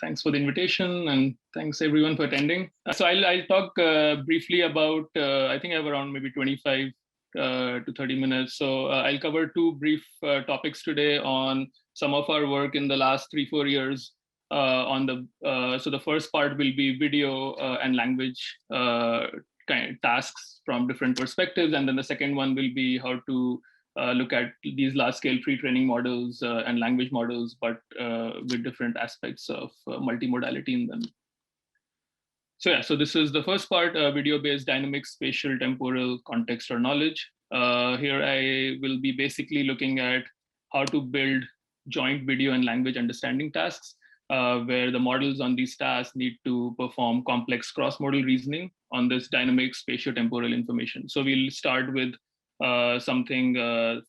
Thanks for the invitation, and thanks everyone for attending. So I'll talk briefly about, I think I have around maybe 25 to 30 minutes. So I'll cover two brief topics today on some of our work in the last 3-4 years. So the first part will be video and language kind of tasks from different perspectives, and then the second one will be how to look at these large-scale pre-training models and language models, but with different aspects of multimodality in them. So yeah, so this is the first part, video-based dynamic spatial temporal context or knowledge. Here I will be basically looking at how to build joint video and language understanding tasks, where the models on these tasks need to perform complex cross-modal reasoning on this dynamic spatio-temporal information. So we'll start with something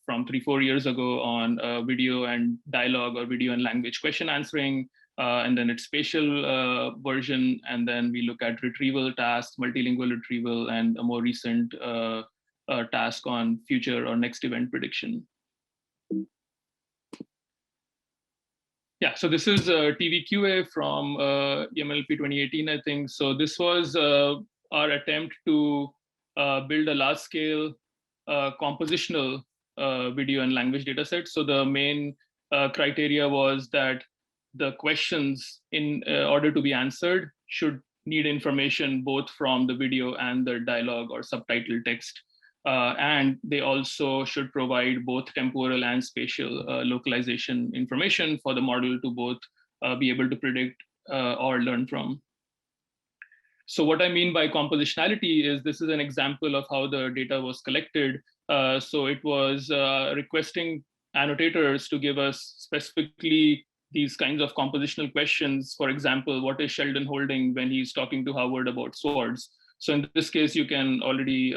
from 3-4 years ago on video and dialogue or video and language question answering, and then its spatial version, and then we look at retrieval tasks, multilingual retrieval, and a more recent task on future or next event prediction. Yeah, so this is TVQA from EMLP 2018, I think. So this was our attempt to build a large-scale compositional video and language data set. So the main criteria was that the questions in order to be answered should need information both from the video and the dialogue or subtitle text. And they also should provide both temporal and spatial localization information for the model to both be able to predict or learn from. So what I mean by compositionality is this is an example of how the data was collected. So it was requesting annotators to give us specifically these kinds of compositional questions. For example, what is Sheldon holding when he's talking to Howard about swords? So in this case, you can already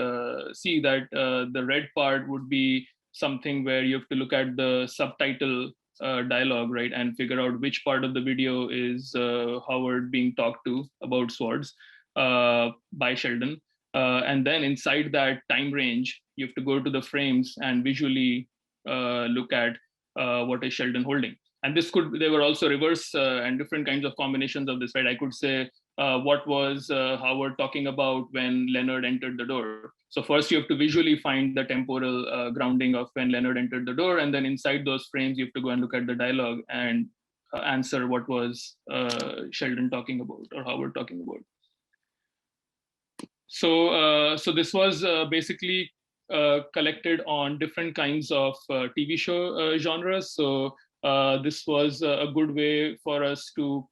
see that the red part would be something where you have to look at the subtitle dialogue, right, and figure out which part of the video is Howard being talked to about swords by Sheldon. And then inside that time range, you have to go to the frames and visually look at what is Sheldon holding. And there were also reverse and different kinds of combinations of this, right? I could say, what was Howard talking about when Leonard entered the door? So first you have to visually find the temporal grounding of when Leonard entered the door. And then inside those frames, you have to go and look at the dialogue and answer what was Sheldon talking about or Howard talking about. So this was basically collected on different kinds of TV show genres. So this was a good way for us to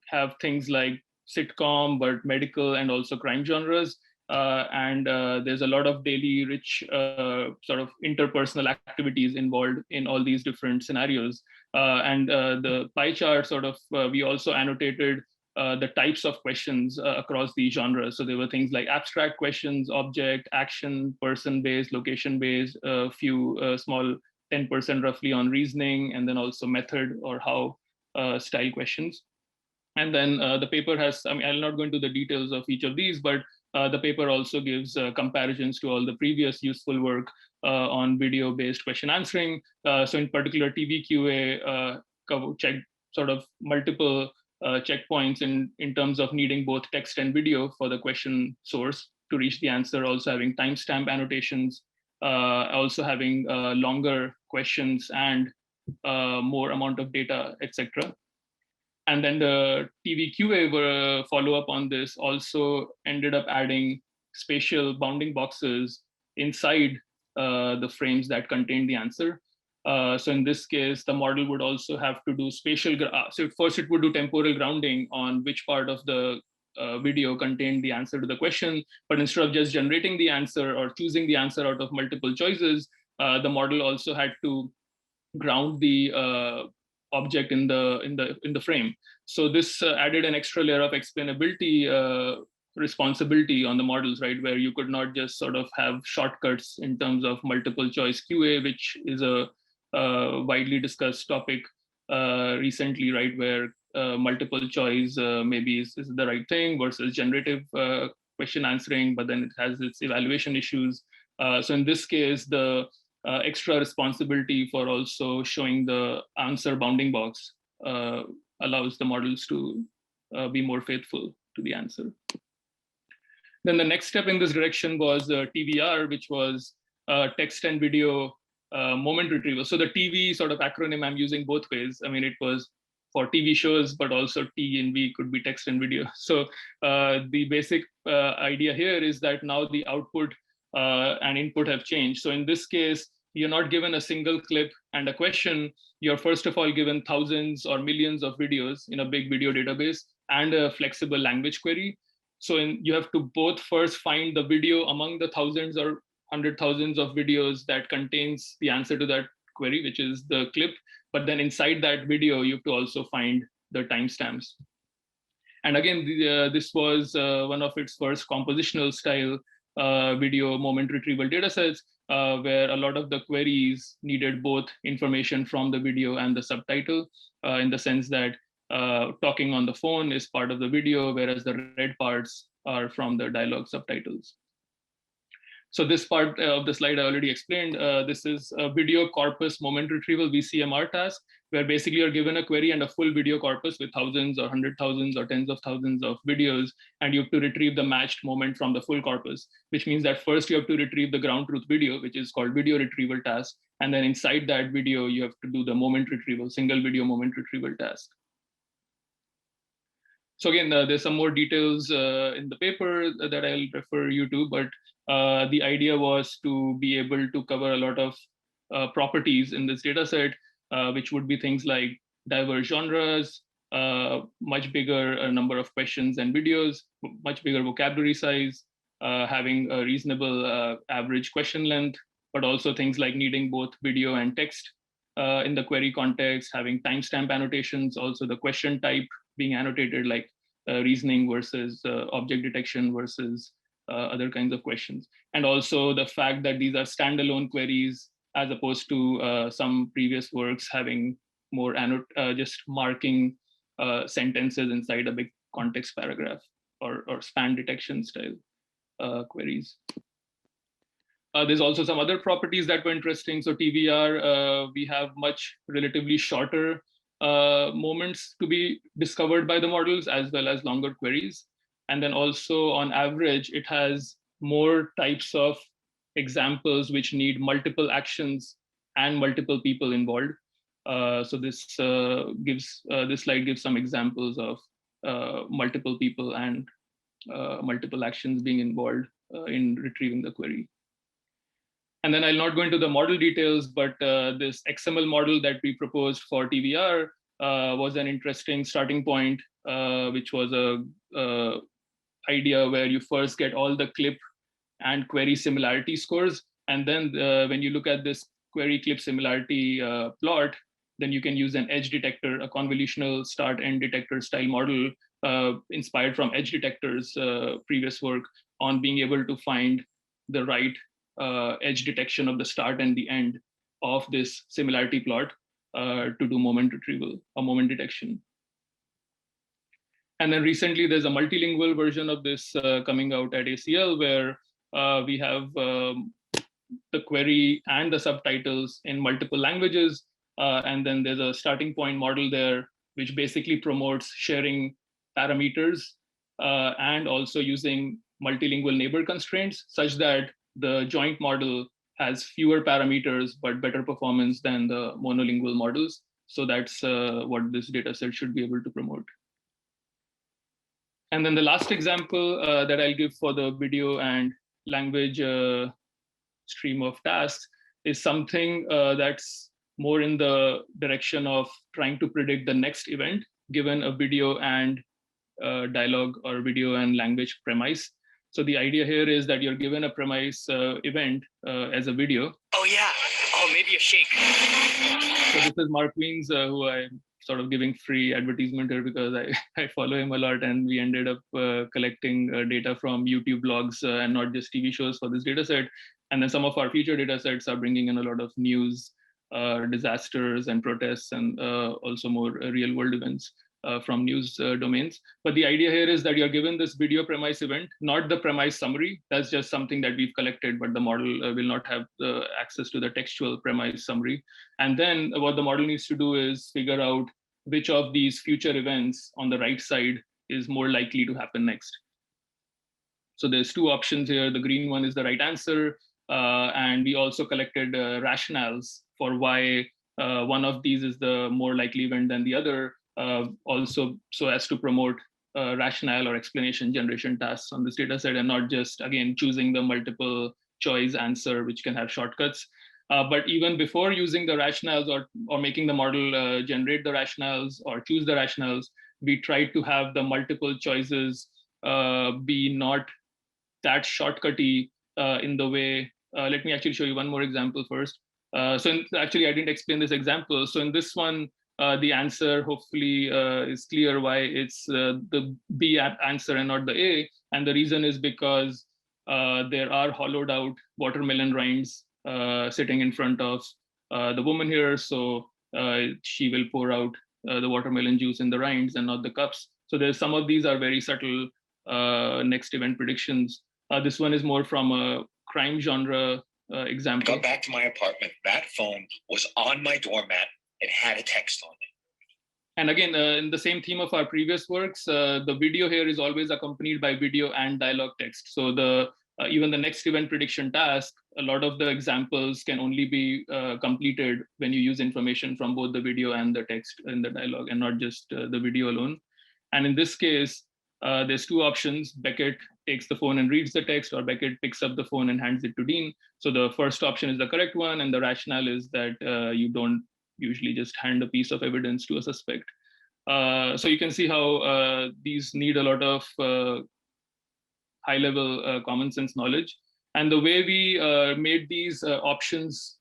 have things like sitcom, but medical and also crime genres. And there's a lot of daily rich sort of interpersonal activities involved in all these different scenarios. And the pie chart sort of, we also annotated the types of questions across these genres. So there were things like abstract questions, object, action, person-based, location-based, a few small 10% roughly on reasoning, and then also method or how style questions. And then the paper has, I mean, I'll not go into the details of each of these, but the paper also gives comparisons to all the previous useful work on video-based question answering. So in particular, TVQA checked sort of multiple checkpoints in terms of needing both text and video for the question source to reach the answer, also having timestamp annotations, also having longer questions and more amount of data, etc. And then the TVQA follow-up on this also ended up adding spatial bounding boxes inside the frames that contained the answer. So in this case, the model would also have to do spatial. So first it would do temporal grounding on which part of the video contained the answer to the question. But instead of just generating the answer or choosing the answer out of multiple choices, the model also had to ground the object in the frame. So this added an extra layer of explainability responsibility on the models, right, where you could not just sort of have shortcuts in terms of multiple choice QA, which is a widely discussed topic recently, right, where multiple choice maybe is the right thing versus generative question answering, but then it has its evaluation issues. So in this case, the extra responsibility for also showing the answer bounding box allows the models to be more faithful to the answer. Then the next step in this direction was TVR, which was text and video moment retrieval. So the TV sort of acronym I'm using both ways. I mean, it was for TV shows, but also T and V could be text and video. So the basic idea here is that now the output and input have changed. So in this case, you're not given a single clip and a question. You're first of all given thousands or millions of videos in a big video database and a flexible language query. So you have to both first find the video among the thousands or 100,000s of videos that contains the answer to that query, which is the clip. But then inside that video, you have to also find the timestamps. And again, this was one of its first compositional style video moment retrieval datasets, where a lot of the queries needed both information from the video and the subtitle, in the sense that talking on the phone is part of the video, whereas the red parts are from the dialogue subtitles. So this part of the slide I already explained. This is a video corpus moment retrieval VCMR task, where basically you're given a query and a full video corpus with thousands or 100,000s or tens of thousands of videos, and you have to retrieve the matched moment from the full corpus, which means that first you have to retrieve the ground truth video, which is called video retrieval task. And then inside that video, you have to do the moment retrieval, single video moment retrieval task. So again, there's some more details in the paper that I'll refer you to, but the idea was to be able to cover a lot of properties in this data set, which would be things like diverse genres, much bigger number of questions and videos, much bigger vocabulary size, having a reasonable average question length, but also things like needing both video and text in the query context, having timestamp annotations, also the question type being annotated, like reasoning versus object detection versus other kinds of questions. And also the fact that these are standalone queries, as opposed to some previous works having more just marking sentences inside a big context paragraph or span detection style queries. There's also some other properties that were interesting. So TVR, we have much relatively shorter moments to be discovered by the models, as well as longer queries. And then also on average, it has more types of examples which need multiple actions and multiple people involved. So this slide gives some examples of multiple people and multiple actions being involved in retrieving the query. And then I'll not go into the model details, but this XML model that we proposed for TVR was an interesting starting point, which was a idea where you first get all the clip and query similarity scores. And then when you look at this query clip similarity plot, then you can use an edge detector, a convolutional start end detector style model inspired from edge detectors previous work on being able to find the right edge detection of the start and the end of this similarity plot to do moment retrieval or moment detection. And then recently there's a multilingual version of this coming out at ACL, where we have the query and the subtitles in multiple languages. And then there's a starting point model there, which basically promotes sharing parameters and also using multilingual neighbor constraints, such that the joint model has fewer parameters, but better performance than the monolingual models. So that's what this data set should be able to promote. And then the last example that I'll give for the video and language stream of tasks is something that's more in the direction of trying to predict the next event, given a video and dialogue or video and language premise. So the idea here is that you're given a premise event as a video. Oh yeah, oh maybe a shake. So this is Mark Wiens, who I'm sort of giving free advertisement here because I follow him a lot, and we ended up collecting data from YouTube blogs and not just TV shows for this data set. And then some of our future data sets are bringing in a lot of news, disasters and protests, and also more real world events from news domains. But the idea here is that you're given this video premise event, not the premise summary. That's just something that we've collected, but the model will not have access to the textual premise summary. And then what the model needs to do is figure out which of these future events on the right side is more likely to happen next. So there's two options here. The green one is the right answer. And we also collected rationales for why one of these is the more likely event than the other, also so as to promote rationale or explanation generation tasks on this data set, and not just, again, choosing the multiple choice answer, which can have shortcuts. But even before using the rationales or making the model generate the rationales or choose the rationales, we tried to have the multiple choices be not that shortcutty in the way. Let me actually show you one more example first. Actually, I didn't explain this example. So in this one, the answer hopefully is clear why it's the B answer and not the A. And the reason is because there are hollowed out watermelon rinds sitting in front of the woman here. So she will pour out the watermelon juice in the rinds and not the cups. So there's some of these are very subtle next event predictions. This one is more from a crime genre example. I got back to my apartment. That phone was on my doormat. It had a text on it. And again, in the same theme of our previous works, the video here is always accompanied by video and dialogue text. So even the next event prediction task, a lot of the examples can only be completed when you use information from both the video and the text in the dialogue, and not just the video alone. And in this case, there's two options. Beckett takes the phone and reads the text, or Beckett picks up the phone and hands it to Dean. So the first option is the correct one, and the rationale is that you don't usually just hand a piece of evidence to a suspect. So you can see how these need a lot of high-level common sense knowledge. And the way we made these options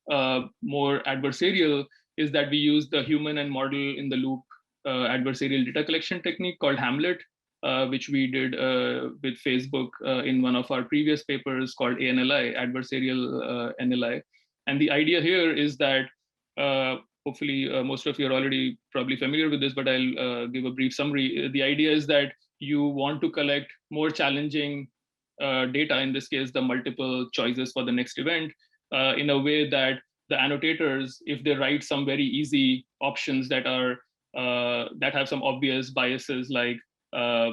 more adversarial is that we use the human and model in the loop adversarial data collection technique called Hamlet, which we did with Facebook in one of our previous papers called ANLI, Adversarial NLI. And the idea here is that hopefully most of you are already probably familiar with this, but I'll give a brief summary. The idea is that you want to collect more challenging data, in this case, the multiple choices for the next event, in a way that the annotators, if they write some very easy options that are that have some obvious biases, like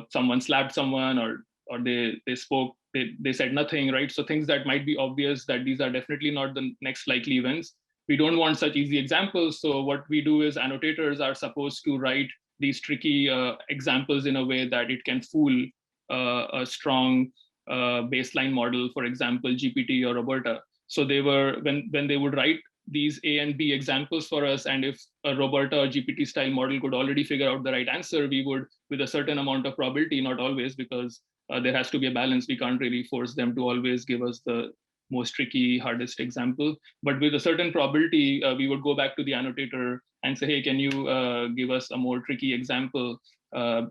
someone slapped someone, or they spoke, they said nothing, right? So things that might be obvious that these are definitely not the next likely events. We don't want such easy examples. So what we do is annotators are supposed to write these tricky examples in a way that it can fool a strong baseline model, for example, GPT or Roberta. So they were, when they would write these A and B examples for us, and if a Roberta or GPT style model could already figure out the right answer, we would, with a certain amount of probability, not always, because there has to be a balance. We can't really force them to always give us the most tricky, hardest example. But with a certain probability, we would go back to the annotator and say, hey, can you give us a more tricky example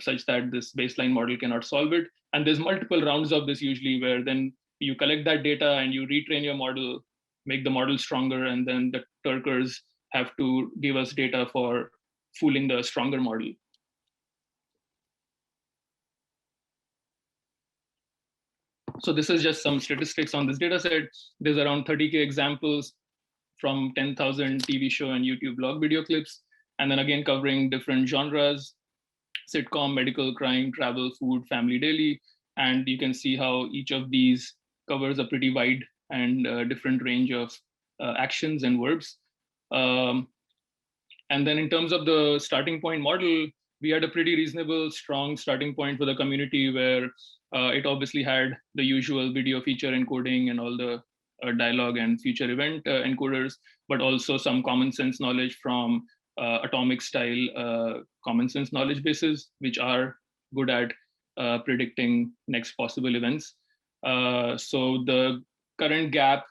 such that this baseline model cannot solve it? And there's multiple rounds of this usually, where then you collect that data and you retrain your model, make the model stronger, and then the Turkers have to give us data for fooling the stronger model. So this is just some statistics on this data set. There's around 30K examples from 10,000 TV show and YouTube blog video clips. And then again, covering different genres: sitcom, medical, crime, travel, food, family, daily. And you can see how each of these covers a pretty wide and different range of actions and verbs. And then in terms of the starting point model, we had a pretty reasonable, strong starting point for the community, where it obviously had the usual video feature encoding and all the dialogue and future event encoders, but also some common sense knowledge from atomic style common sense knowledge bases, which are good at predicting next possible events. So the current gap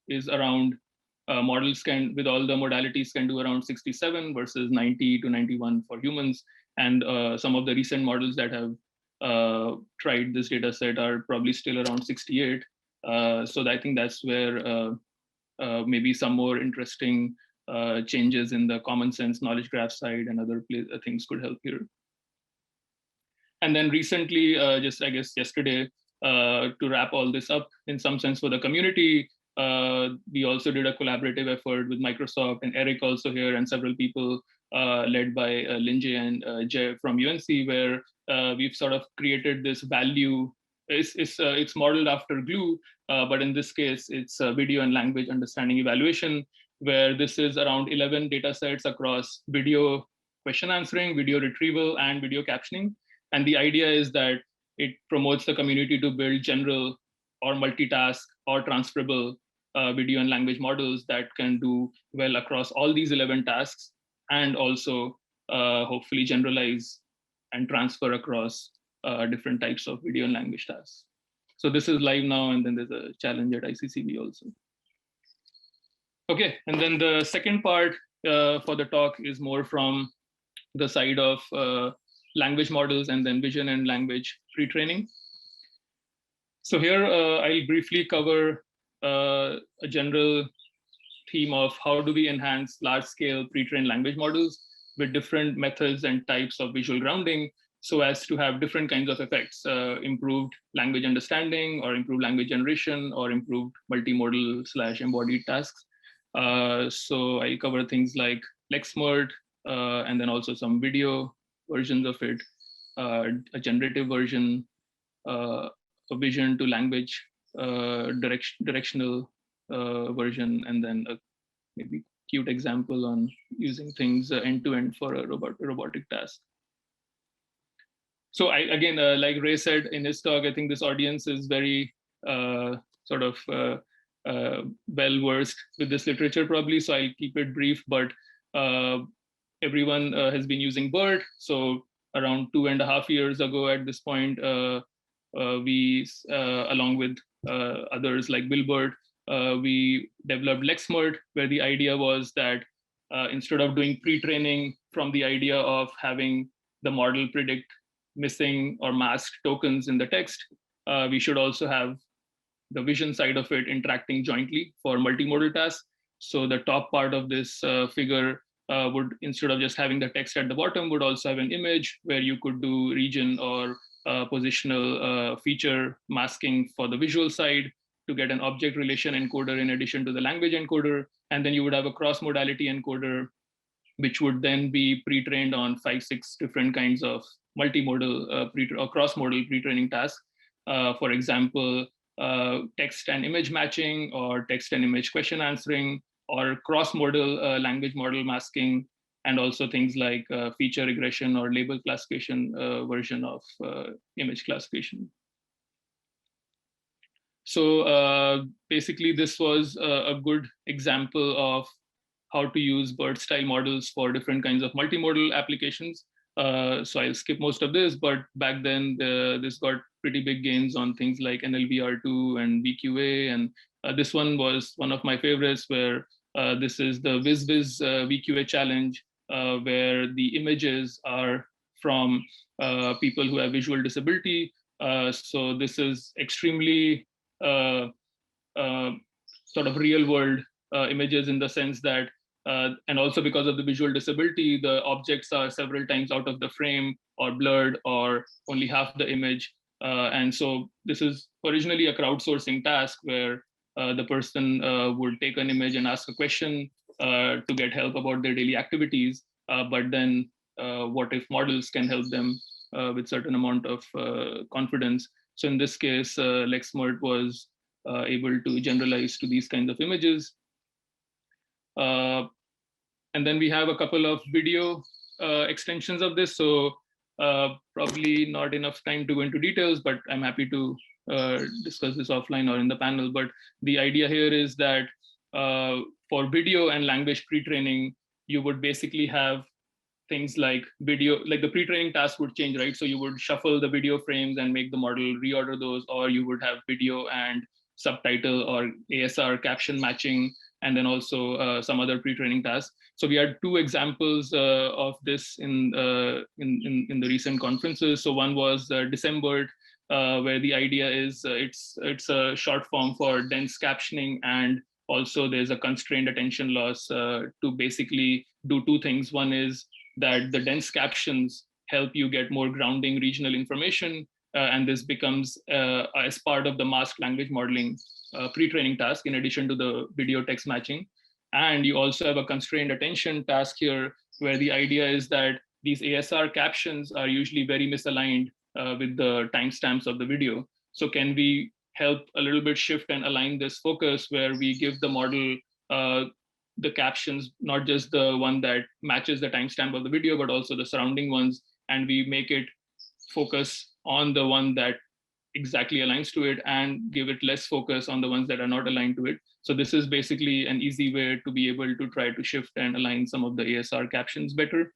is around models can, with all the modalities, can do around 67 versus 90 to 91 for humans. And some of the recent models that have tried this data set are probably still around 68. So I think that's where maybe some more interesting changes in the common sense knowledge graph side and other things could help here. And then recently, just I guess yesterday, to wrap all this up in some sense for the community, we also did a collaborative effort with Microsoft, and Eric also here, and several people led by Linjay and Jay from UNC, where we've sort of created this value. It's modeled after Glue, but in this case, it's video and language understanding evaluation, where this is around 11 data sets across video question answering, video retrieval, and video captioning. And the idea is that it promotes the community to build general or multitask or transferable video and language models that can do well across all these 11 tasks, and also hopefully generalize and transfer across different types of video and language tasks. So this is live now, and then there's a challenge at ICCB also. Okay, and then the second part for the talk is more from the side of language models and then vision and language pre-training. So here I'll briefly cover a general theme of how do we enhance large-scale pre-trained language models with different methods and types of visual grounding so as to have different kinds of effects, improved language understanding or improved language generation or improved multimodal/embodied tasks. So I cover things like Lexmod and then also some video versions of it, a generative version, a vision to language directional version, and then a maybe cute example on using things end-to-end for a robotic task. So again, like Ray said in his talk, I think this audience is very sort of well-versed with this literature probably, so I'll keep it brief, but everyone has been using BERT. So around 2.5 years ago at this point, we, along with others like Wilbert, we developed Lexmod, where the idea was that instead of doing pre-training from the idea of having the model predict missing or masked tokens in the text, we should also have the vision side of it interacting jointly for multimodal tasks. So the top part of this figure would, instead of just having the text at the bottom, would also have an image where you could do region or positional feature masking for the visual side to get an object relation encoder in addition to the language encoder. And then you would have a cross-modality encoder, which would then be pre-trained on 5-6 different kinds of multimodal or cross-modal pre-training tasks. For example, text and image matching, or text and image question answering, or cross-modal language model masking, and also things like feature regression or label classification version of image classification. So basically, this was a good example of how to use BERT-style models for different kinds of multimodal applications. So I'll skip most of this, but back then this got pretty big gains on things like NLVR2 and VQA, and this one was one of my favorites, where this is the WizWiz VQA challenge, where the images are from people who have visual disability. So this is extremely sort of real world images, in the sense that and also because of the visual disability, the objects are several times out of the frame or blurred or only half the image. And so this is originally a crowdsourcing task where the person would take an image and ask a question to get help about their daily activities. But then what if models can help them with certain amount of confidence? So in this case, Lexmod was able to generalize to these kinds of images. And then we have a couple of video extensions of this. So probably not enough time to go into details, but I'm happy to discuss this offline or in the panel. But the idea here is that for video and language pre-training, you would basically have things like video, like the pre-training task would change, right? So you would shuffle the video frames and make the model reorder those, or you would have video and subtitle or ASR caption matching, and then also some other pre-training tasks. So we had two examples of this in the recent conferences. So one was December, where the idea is it's a short form for dense captioning, and also there's a constrained attention loss to basically do two things. One is that the dense captions help you get more grounding regional information, and this becomes as part of the masked language modeling pre-training task in addition to the video text matching. And you also have a constrained attention task here, where the idea is that these ASR captions are usually very misaligned with the timestamps of the video. So can we help a little bit shift and align this focus where we give the model the captions, not just the one that matches the timestamp of the video, but also the surrounding ones, and we make it focus on the one that exactly aligns to it and give it less focus on the ones that are not aligned to it. So this is basically an easy way to be able to try to shift and align some of the ASR captions better.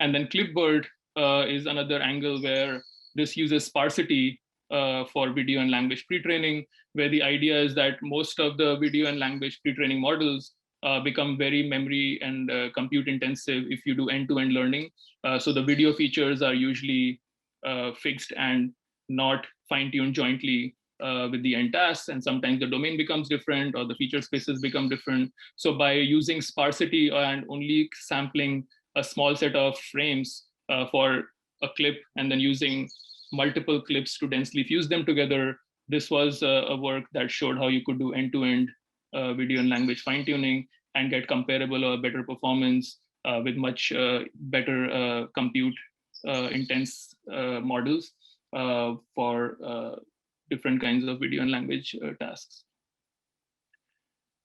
And then clipboard is another angle where this uses sparsity for video and language pre-training, where the idea is that most of the video and language pre-training models become very memory and compute intensive if you do end-to-end learning. So the video features are usually fixed and not fine-tuned jointly with the end tasks, and sometimes the domain becomes different or the feature spaces become different. So by using sparsity and only sampling a small set of frames for a clip and then using multiple clips to densely fuse them together, this was a work that showed how you could do end-to-end video and language fine-tuning and get comparable or better performance with much better compute intense models for different kinds of video and language tasks.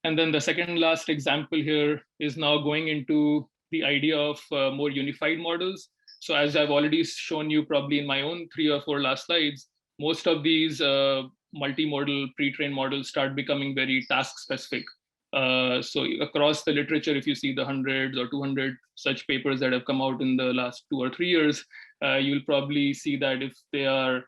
And then the second last example here is now going into the idea of more unified models. So as I've already shown you probably in my own 3 or 4 last slides, most of these multimodal pre-trained models start becoming very task specific. So across the literature, if you see the hundreds or 200 such papers that have come out in the last 2 or 3 years, you'll probably see that if they are,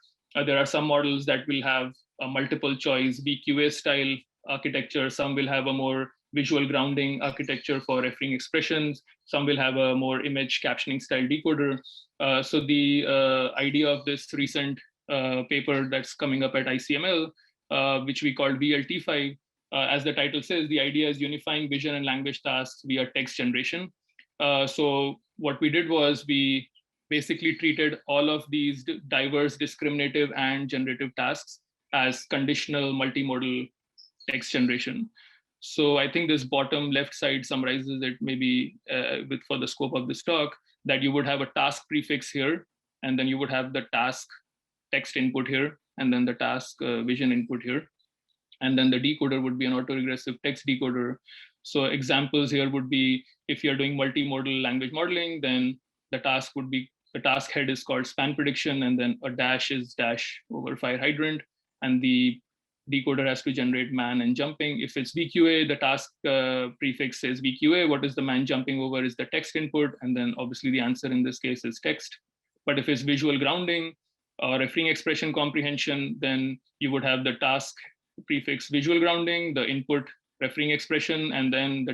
there are some models that will have a multiple choice VQA style architecture, some will have a more visual grounding architecture for referring expressions, some will have a more image captioning style decoder. So the idea of this recent paper that's coming up at ICML, which we called VLT5, as the title says, the idea is unifying vision and language tasks via text generation. So what we did was we basically treated all of these diverse, discriminative, and generative tasks as conditional multimodal text generation. So I think this bottom left side summarizes it maybe for the scope of this talk, that you would have a task prefix here, and then you would have the task text input here, and then the task vision input here. And then the decoder would be an autoregressive text decoder. So examples here would be, if you're doing multimodal language modeling, then the task would be, the task head is called span prediction, and then a dash is dash over fire hydrant, and the decoder has to generate man and jumping. If it's VQA, the task prefix is VQA. What is the man jumping over is the text input, and then obviously the answer in this case is text. But if it's visual grounding or referring expression comprehension, then you would have the task prefix visual grounding, the input referring expression, and then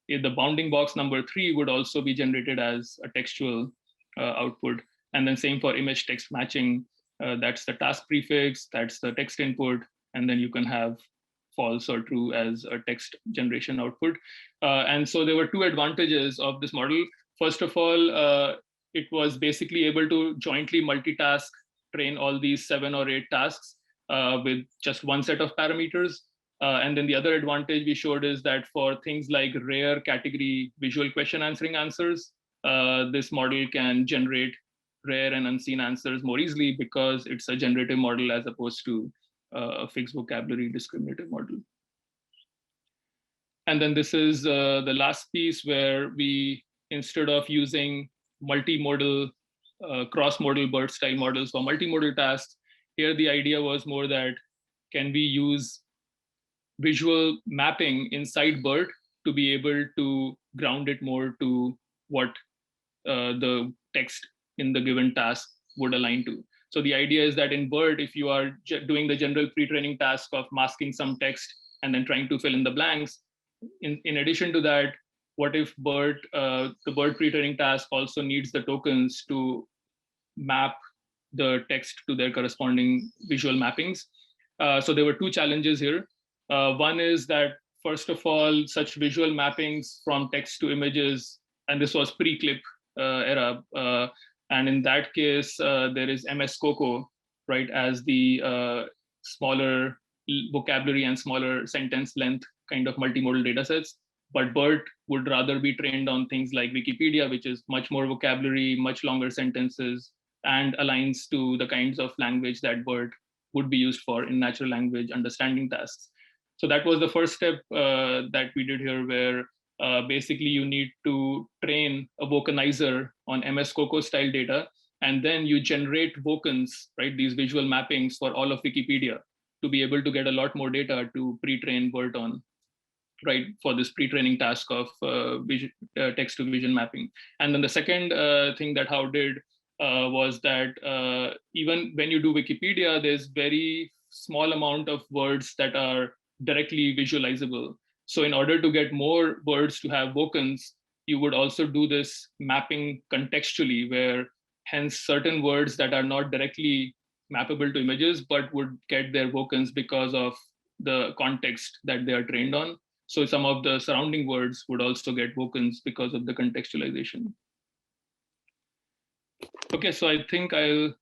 the bounding box number 3 would also be generated as a textual output. And then same for image text matching. That's the task prefix, that's the text input, and then you can have false or true as a text generation output. And so there were 2 advantages of this model. First of all, it was basically able to jointly multitask, train all these 7 or 8 tasks with just one set of parameters. And then the other advantage we showed is that for things like rare category visual question answering answers, this model can generate rare and unseen answers more easily because it's a generative model as opposed to a fixed vocabulary discriminative model. And then this is the last piece where we, instead of using multimodal, cross-modal BERT style models for multimodal tasks, here the idea was more that can we use visual mapping inside BERT to be able to ground it more to what the text in the given task would align to. So the idea is that in BERT, if you are doing the general pre-training task of masking some text and then trying to fill in the blanks, in addition to that, what if BERT, the BERT pre-training task also needs the tokens to map the text to their corresponding visual mappings? So there were 2 challenges here. One is that, first of all, such visual mappings from text to images, and this was pre-clip era, and in that case, there is MS COCO, right, as the smaller vocabulary and smaller sentence length kind of multimodal data sets. But BERT would rather be trained on things like Wikipedia, which is much more vocabulary, much longer sentences, and aligns to the kinds of language that BERT would be used for in natural language understanding tasks. So that was the first step that we did here, where basically you need to train a vocanizer on MS COCO style data, and then you generate vocans, right? These visual mappings for all of Wikipedia to be able to get a lot more data to pre-train BERT on, right, for this pre-training task of text to vision mapping. And then the second thing that How did was that even when you do Wikipedia, there's very small amount of words that are directly visualizable. So in order to get more words to have vocans, you would also do this mapping contextually, where hence certain words that are not directly mappable to images, but would get their vocans because of the context that they are trained on. So some of the surrounding words would also get vocans because of the contextualization. Okay, so I think I'll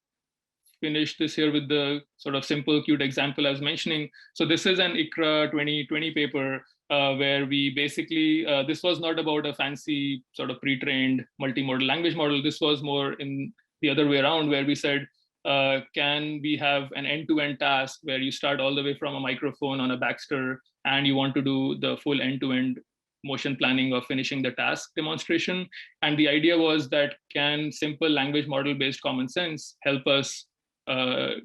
finish this here with the sort of simple, cute example I was mentioning. So this is an ICRA 2020 paper where we basically, this was not about a fancy sort of pre-trained multimodal language model. This was more in the other way around, where we said, can we have an end-to-end task where you start all the way from a microphone on a Baxter and you want to do the full end-to-end motion planning of finishing the task demonstration. And the idea was that can simple language model-based common sense help us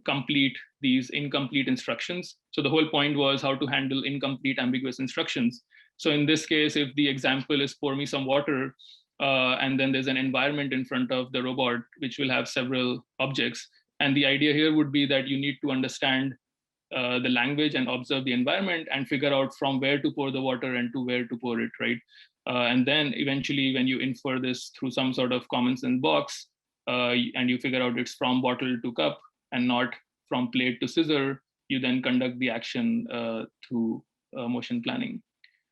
complete these incomplete instructions? So the whole point was how to handle incomplete ambiguous instructions. So in this case, if the example is pour me some water, and then there's an environment in front of the robot, which will have several objects. And the idea here would be that you need to understand the language and observe the environment and figure out from where to pour the water and to where to pour it, right? And then eventually when you infer this through some sort of common sense box, and you figure out it's from bottle to cup and not from plate to scissor, you then conduct the action through motion planning.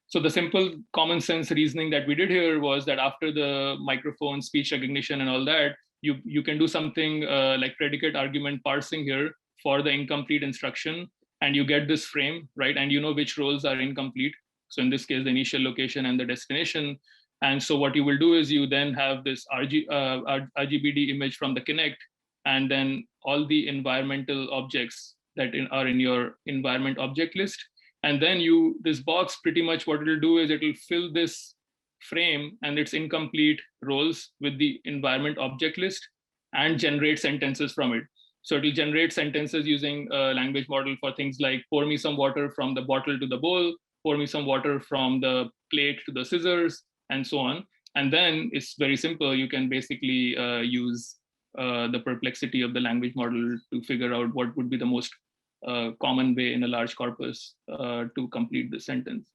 So the simple common sense reasoning that we did here was that after the microphone, speech recognition and all that, you can do something like predicate argument parsing here for the incomplete instruction, and you get this frame, right? And you know which roles are incomplete. So in this case, the initial location and the destination. And so what you will do is you then have this RGBD image from the Kinect, and then all the environmental objects that are in your environment object list. And then this box, pretty much what it'll do is it'll fill this frame and its incomplete roles with the environment object list and generate sentences from it. So it'll generate sentences using a language model for things like pour me some water from the bottle to the bowl, pour me some water from the plate to the scissors, and so on. And then it's very simple. You can basically use the perplexity of the language model to figure out what would be the most common way in a large corpus to complete the sentence.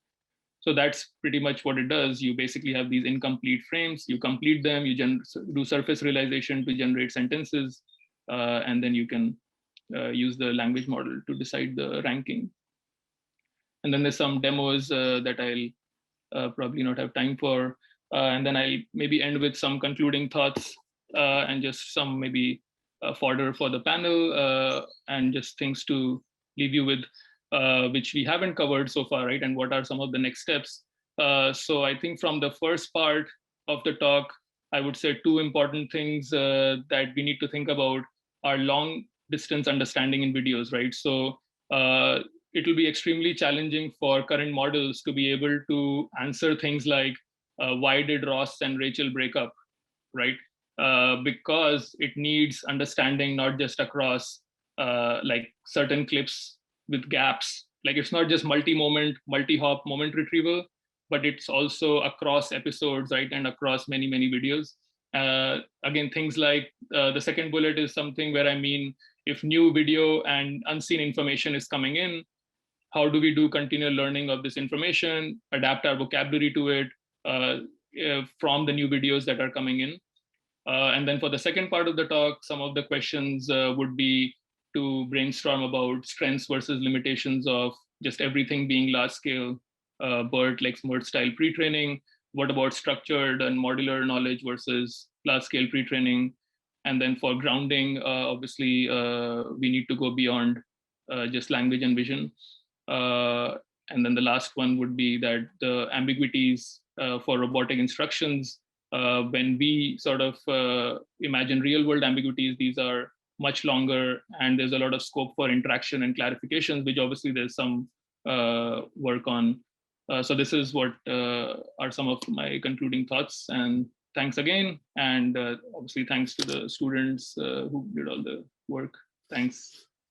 So that's pretty much what it does. You basically have these incomplete frames, you complete them, you do surface realization to generate sentences, and then you can use the language model to decide the ranking. And then there's some demos that I'll probably not have time for. And then I'll maybe end with some concluding thoughts and just some maybe fodder for the panel and just things to leave you with, which we haven't covered so far, right? And what are some of the next steps? So I think from the first part of the talk, I would say two important things that we need to think about are long distance understanding in videos, right? So it will be extremely challenging for current models to be able to answer things like, why did Ross and Rachel break up, right? Because it needs understanding not just across like certain clips with gaps. Like it's not just multi-moment, multi-hop moment retrieval, but it's also across episodes, right? And across many, many videos. Again, things like the second bullet is something where I mean, if new video and unseen information is coming in, how do we do continual learning of this information, adapt our vocabulary to it from the new videos that are coming in? And then for the second part of the talk, some of the questions would be to brainstorm about strengths versus limitations of just everything being large scale, BERT, Lexmod style pre-training. What about structured and modular knowledge versus large scale pre-training? And then for grounding, obviously, we need to go beyond just language and vision. And then the last one would be that the ambiguities for robotic instructions, when we sort of imagine real world ambiguities, these are much longer, and there's a lot of scope for interaction and clarifications, which obviously there's some work on. So this is what are some of my concluding thoughts. And thanks again. And obviously thanks to the students who did all the work. Thanks.